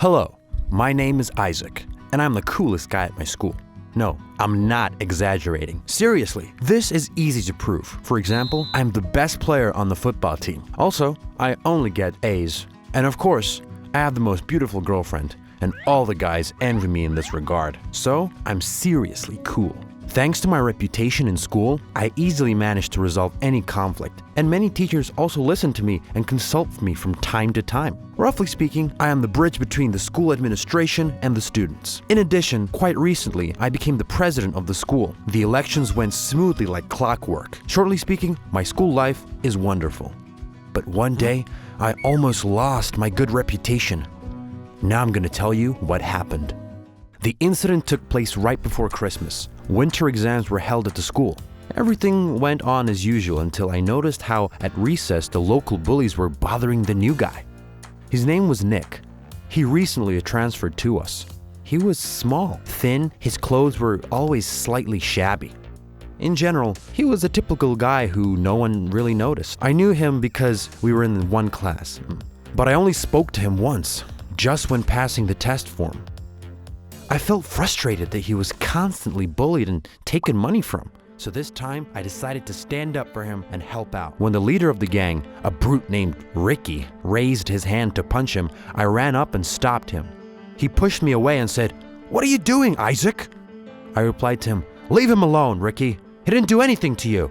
Hello, my name is Isaac, and I'm the coolest guy at my school. No, I'm not exaggerating. Seriously, this is easy to prove. For example, I'm the best player on the football team. Also, I only get A's. And of course, I have the most beautiful girlfriend, and all the guys envy me in this regard. So, I'm seriously cool. Thanks to my reputation in school, I easily managed to resolve any conflict, and many teachers also listen to me and consult with me from time to time. Roughly speaking, I am the bridge between the school administration and the students. In addition, quite recently, I became the president of the school. The elections went smoothly like clockwork. Shortly speaking, my school life is wonderful. But one day, I almost lost my good reputation. Now I'm gonna tell you what happened. The incident took place right before Christmas. Winter exams were held at the school. Everything went on as usual until I noticed how at recess the local bullies were bothering the new guy. His name was Nick. He recently transferred to us. He was small, thin, his clothes were always slightly shabby. In general, he was a typical guy who no one really noticed. I knew him because we were in one class, but I only spoke to him once, just when passing the test form. I felt frustrated that he was constantly bullied and taken money from. So this time, I decided to stand up for him and help out. When the leader of the gang, a brute named Ricky, raised his hand to punch him, I ran up and stopped him. He pushed me away and said, "What are you doing, Isaac?" I replied to him, "Leave him alone, Ricky. He didn't do anything to you."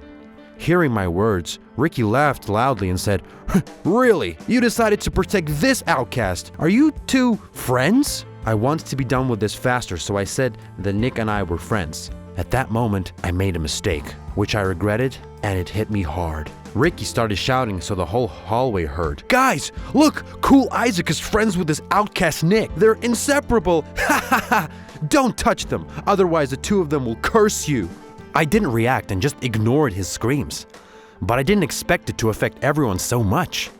Hearing my words, Ricky laughed loudly and said, "Really? You decided to protect this outcast? Are you two friends?" I wanted to be done with this faster, so I said that Nick and I were friends. At that moment, I made a mistake, which I regretted, and it hit me hard. Ricky started shouting so the whole hallway heard. "Guys, look! Cool Isaac is friends with this outcast Nick. They're inseparable! Ha ha ha! Don't touch them, otherwise the two of them will curse you." I didn't react and just ignored his screams. But I didn't expect it to affect everyone so much.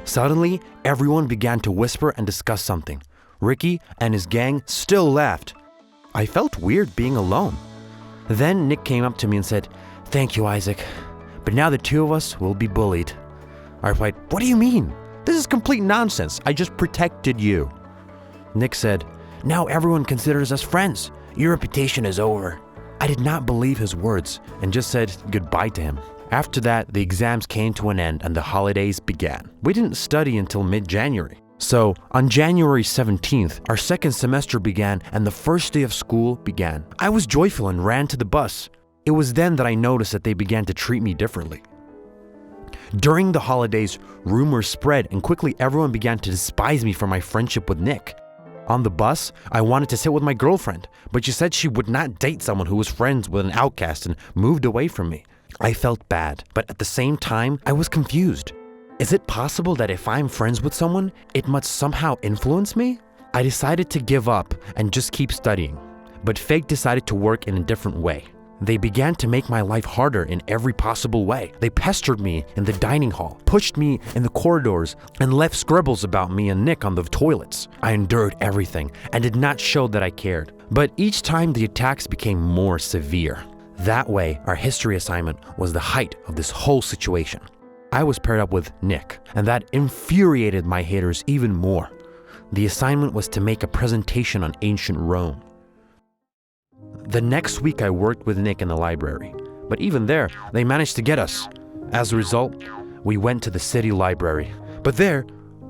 Suddenly, everyone began to whisper and discuss something. Ricky and his gang still laughed. I felt weird being alone. Then Nick came up to me and said, "Thank you, Isaac, but now the two of us will be bullied." I replied, "What do you mean? This is complete nonsense. I just protected you." Nick said, "Now everyone considers us friends. Your reputation is over." I did not believe his words and just said goodbye to him. After that, the exams came to an end and the holidays began. We didn't study until mid-January. So, on January 17th, our second semester began and the first day of school began. I was joyful and ran to the bus. It was then that I noticed that they began to treat me differently. During the holidays, rumors spread and quickly everyone began to despise me for my friendship with Nick. On the bus, I wanted to sit with my girlfriend, but she said she would not date someone who was friends with an outcast and moved away from me. I felt bad, but at the same time, I was confused. Is it possible that if I'm friends with someone, it must somehow influence me? I decided to give up and just keep studying, but fate decided to work in a different way. They began to make my life harder in every possible way. They pestered me in the dining hall, pushed me in the corridors, and left scribbles about me and Nick on the toilets. I endured everything and did not show that I cared. But each time the attacks became more severe. That way, our history assignment was the height of this whole situation. I was paired up with Nick, and that infuriated my haters even more. The assignment was to make a presentation on ancient Rome. The next week I worked with Nick in the library, but even there, they managed to get us. As a result, we went to the city library. But there,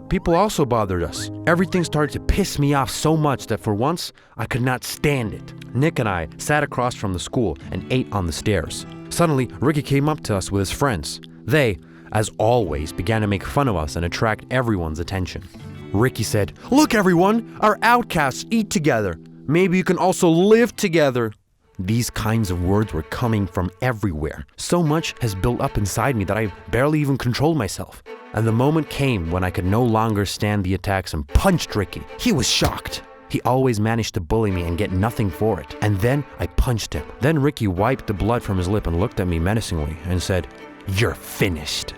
people also bothered us. Everything started to piss me off so much that for once, I could not stand it. Nick and I sat across from the school and ate on the stairs. Suddenly, Ricky came up to us with his friends. They, as always, began to make fun of us and attract everyone's attention. Ricky said, "Look everyone, our outcasts eat together. Maybe you can also live together." These kinds of words were coming from everywhere. So much has built up inside me that I barely even controlled myself. And the moment came when I could no longer stand the attacks and punched Ricky. He was shocked. He always managed to bully me and get nothing for it. And then I punched him. Then Ricky wiped the blood from his lip and looked at me menacingly and said, "You're finished."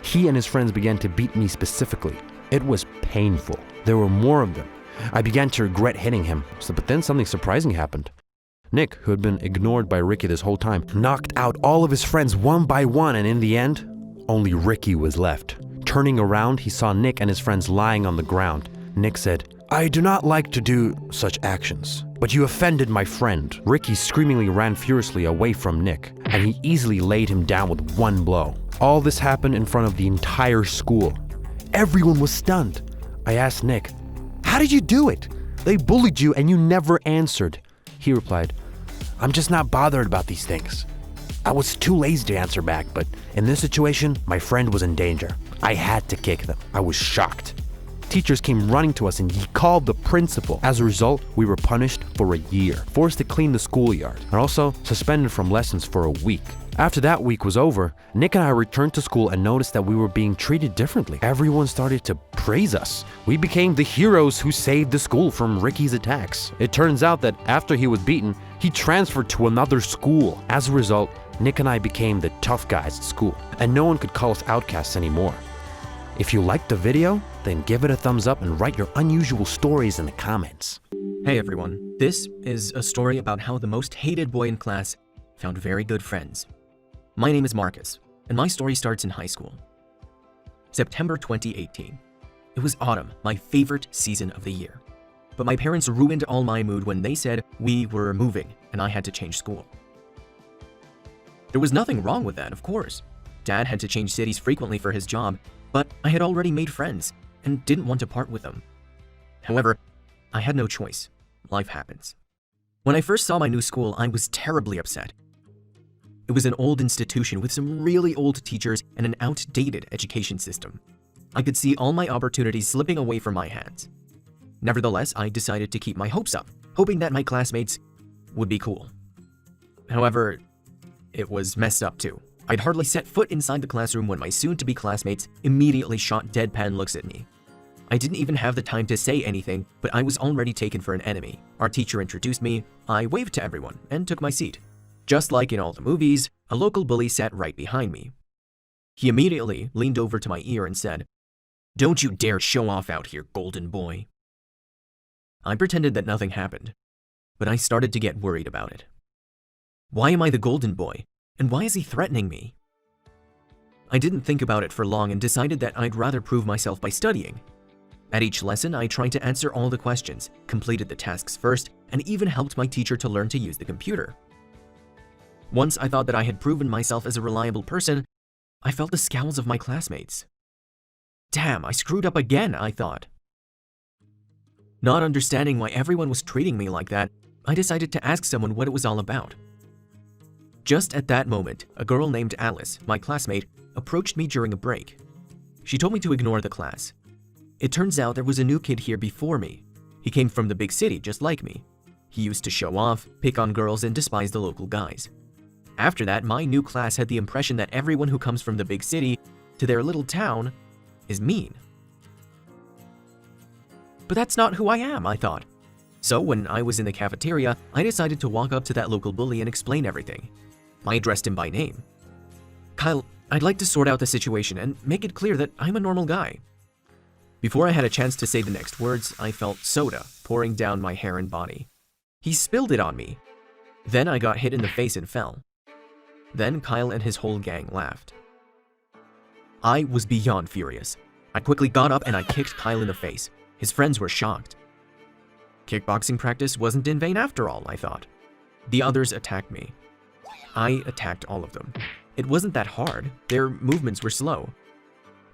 He and his friends began to beat me specifically. It was painful. There were more of them. I began to regret hitting him, but then something surprising happened. Nick, who had been ignored by Ricky this whole time, knocked out all of his friends one by one, and in the end, only Ricky was left. Turning around, he saw Nick and his friends lying on the ground. Nick said, I do not like to do such actions, but you offended my friend. Ricky screamingly ran furiously away from Nick, and he easily laid him down with one blow. All this happened in front of the entire school. Everyone was stunned. I asked Nick, "How did you do it? They bullied you and you never answered." He replied, "I'm just not bothered about these things." I was too lazy to answer back, but in this situation, my friend was in danger. I had to kick them. I was shocked. Teachers came running to us and he called the principal. As a result, we were punished for a year, forced to clean the schoolyard, and also suspended from lessons for a week. After that week was over, Nick and I returned to school and noticed that we were being treated differently. Everyone started to praise us. We became the heroes who saved the school from Ricky's attacks. It turns out that after he was beaten, he transferred to another school. As a result, Nick and I became the tough guys at school, and no one could call us outcasts anymore. If you liked the video, then give it a thumbs up and write your unusual stories in the comments. Hey everyone, this is a story about how the most hated boy in class found very good friends. My name is Marcus, and my story starts in high school. September 2018. It was autumn, my favorite season of the year. But my parents ruined all my mood when they said we were moving and I had to change school. There was nothing wrong with that, of course. Dad had to change cities frequently for his job, but I had already made friends and didn't want to part with them. However, I had no choice. Life happens. When I first saw my new school, I was terribly upset. It was an old institution with some really old teachers and an outdated education system. I could see all my opportunities slipping away from my hands. Nevertheless, I decided to keep my hopes up, hoping that my classmates would be cool. However, it was messed up too. I'd hardly set foot inside the classroom when my soon-to-be classmates immediately shot deadpan looks at me. I didn't even have the time to say anything, but I was already taken for an enemy. Our teacher introduced me, I waved to everyone, and took my seat. Just like in all the movies, a local bully sat right behind me. He immediately leaned over to my ear and said, "Don't you dare show off out here, golden boy." I pretended that nothing happened, but I started to get worried about it. Why am I the golden boy? And why is he threatening me? I didn't think about it for long and decided that I'd rather prove myself by studying. At each lesson, I tried to answer all the questions, completed the tasks first, and even helped my teacher to learn to use the computer. Once I thought that I had proven myself as a reliable person, I felt the scowls of my classmates. Damn, I screwed up again, I thought. Not understanding why everyone was treating me like that, I decided to ask someone what it was all about. Just at that moment, a girl named Alice, my classmate, approached me during a break. She told me to ignore the class. It turns out there was a new kid here before me. He came from the big city just like me. He used to show off, pick on girls, and despise the local guys. After that, my new class had the impression that everyone who comes from the big city to their little town is mean. But that's not who I am, I thought. So when I was in the cafeteria, I decided to walk up to that local bully and explain everything. I addressed him by name. "Kyle, I'd like to sort out the situation and make it clear that I'm a normal guy." Before I had a chance to say the next words, I felt soda pouring down my hair and body. He spilled it on me. Then I got hit in the face and fell. Then Kyle and his whole gang laughed. I was beyond furious. I quickly got up and I kicked Kyle in the face. His friends were shocked. Kickboxing practice wasn't in vain after all, I thought. The others attacked me. I attacked all of them. It wasn't that hard. Their movements were slow.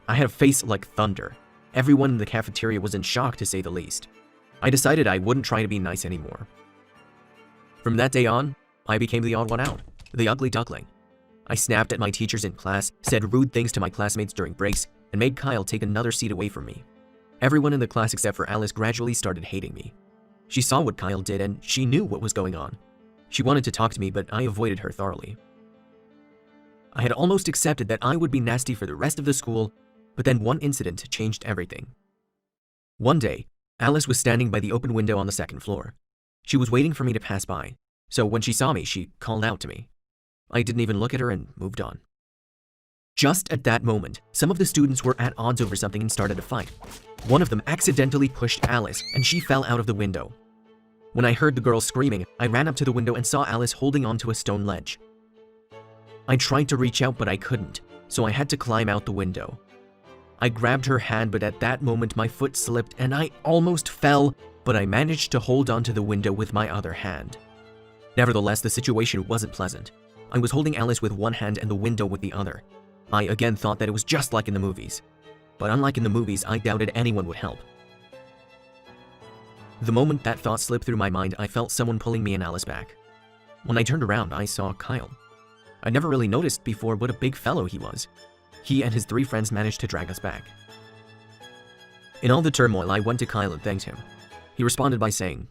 I had a face like thunder. Everyone in the cafeteria was in shock, to say the least. I decided I wouldn't try to be nice anymore. From that day on, I became the odd one out, the ugly duckling. I snapped at my teachers in class, said rude things to my classmates during breaks, and made Kyle take another seat away from me. Everyone in the class except for Alice gradually started hating me. She saw what Kyle did and she knew what was going on. She wanted to talk to me, but I avoided her thoroughly. I had almost accepted that I would be nasty for the rest of the school, but then one incident changed everything. One day, Alice was standing by the open window on the second floor. She was waiting for me to pass by, so when she saw me, she called out to me. I didn't even look at her and moved on. Just at that moment, some of the students were at odds over something and started a fight. One of them accidentally pushed Alice, and she fell out of the window. When I heard the girl screaming, I ran up to the window and saw Alice holding onto a stone ledge. I tried to reach out, but I couldn't, so I had to climb out the window. I grabbed her hand, but at that moment my foot slipped and I almost fell, but I managed to hold onto the window with my other hand. Nevertheless, the situation wasn't pleasant. I was holding Alice with one hand and the window with the other. I again thought that it was just like in the movies. But unlike in the movies, I doubted anyone would help. The moment that thought slipped through my mind, I felt someone pulling me and Alice back. When I turned around, I saw Kyle. I never really noticed before what a big fellow he was. He and his 3 friends managed to drag us back. In all the turmoil, I went to Kyle and thanked him. He responded by saying,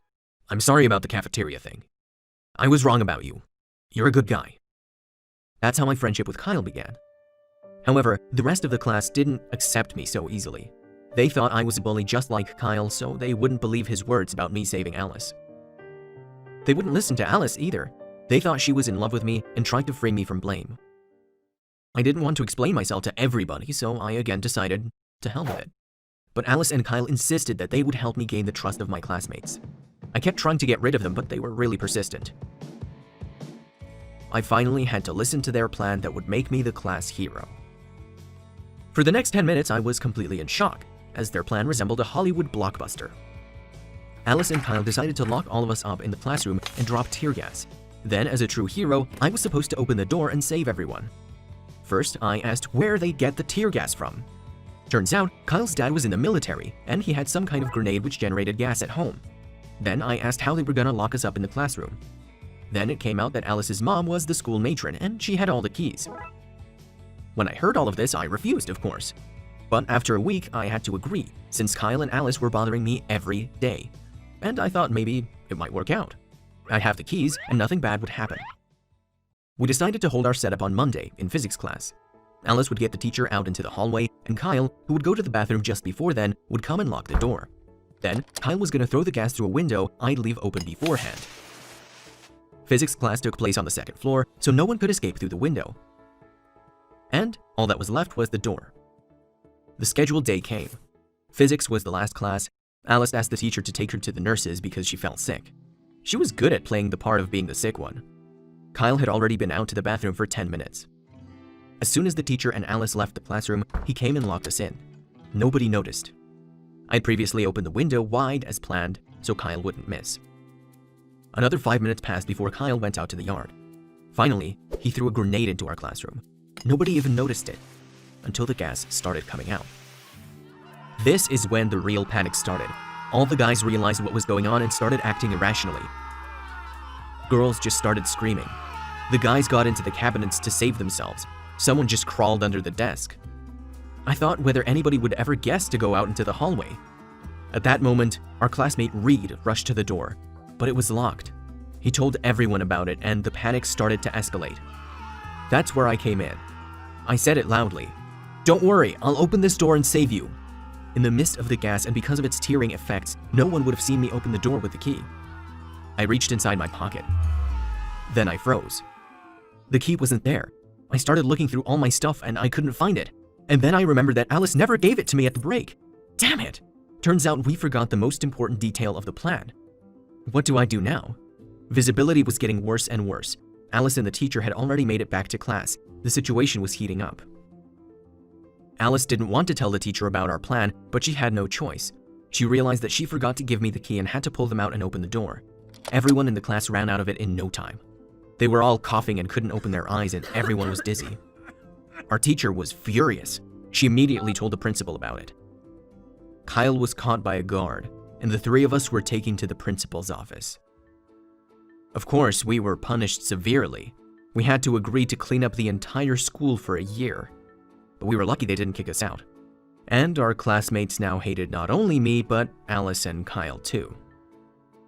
"I'm sorry about the cafeteria thing. I was wrong about you. You're a good guy." That's how my friendship with Kyle began. However, the rest of the class didn't accept me so easily. They thought I was a bully just like Kyle, so they wouldn't believe his words about me saving Alice. They wouldn't listen to Alice either. They thought she was in love with me and tried to free me from blame. I didn't want to explain myself to everybody, so I again decided to hell with it. But Alice and Kyle insisted that they would help me gain the trust of my classmates. I kept trying to get rid of them, but they were really persistent. I finally had to listen to their plan that would make me the class hero. For the next 10 minutes, I was completely in shock, as their plan resembled a Hollywood blockbuster. Alice and Kyle decided to lock all of us up in the classroom and drop tear gas. Then, as a true hero, I was supposed to open the door and save everyone. First, I asked where they'd get the tear gas from. Turns out, Kyle's dad was in the military, and he had some kind of grenade which generated gas at home. Then I asked how they were gonna lock us up in the classroom. Then it came out that Alice's mom was the school matron, and she had all the keys. When I heard all of this, I refused, of course. But after a week, I had to agree, since Kyle and Alice were bothering me every day. And I thought maybe it might work out. I'd have the keys, and nothing bad would happen. We decided to hold our setup on Monday in physics class. Alice would get the teacher out into the hallway, and Kyle, who would go to the bathroom just before then, would come and lock the door. Then, Kyle was going to throw the gas through a window I'd leave open beforehand. Physics class took place on the 2nd floor, so no one could escape through the window. And all that was left was the door. The scheduled day came. Physics was the last class. Alice asked the teacher to take her to the nurses because she felt sick. She was good at playing the part of being the sick one. Kyle had already been out to the bathroom for 10 minutes. As soon as the teacher and Alice left the classroom, he came and locked us in. Nobody noticed. I'd previously opened the window wide as planned, so Kyle wouldn't miss. Another 5 minutes passed before Kyle went out to the yard. Finally, he threw a grenade into our classroom. Nobody even noticed it, until the gas started coming out. This is when the real panic started. All the guys realized what was going on and started acting irrationally. Girls just started screaming. The guys got into the cabinets to save themselves. Someone just crawled under the desk. I thought whether anybody would ever guess to go out into the hallway. At that moment, our classmate Reed rushed to the door, but it was locked. He told everyone about it and the panic started to escalate. That's where I came in. I said it loudly. "Don't worry, I'll open this door and save you." In the midst of the gas and because of its tearing effects, no one would have seen me open the door with the key. I reached inside my pocket. Then I froze. The key wasn't there. I started looking through all my stuff and I couldn't find it. And then I remembered that Alice never gave it to me at the break. Damn it! Turns out we forgot the most important detail of the plan. What do I do now? Visibility was getting worse and worse. Alice and the teacher had already made it back to class. The situation was heating up. Alice didn't want to tell the teacher about our plan, but she had no choice. She realized that she forgot to give me the key and had to pull them out and open the door. Everyone in the class ran out of it in no time. They were all coughing and couldn't open their eyes and everyone was dizzy. Our teacher was furious. She immediately told the principal about it. Kyle was caught by a guard, and the 3 of us were taken to the principal's office. Of course, we were punished severely. We had to agree to clean up the entire school for a year. But we were lucky they didn't kick us out. And our classmates now hated not only me, but Alice and Kyle too.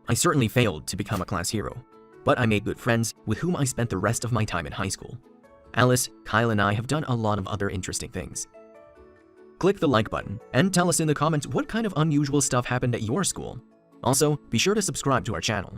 I certainly failed to become a class hero, but I made good friends with whom I spent the rest of my time in high school. Alice, Kyle, and I have done a lot of other interesting things. Click the like button and tell us in the comments what kind of unusual stuff happened at your school. Also, be sure to subscribe to our channel.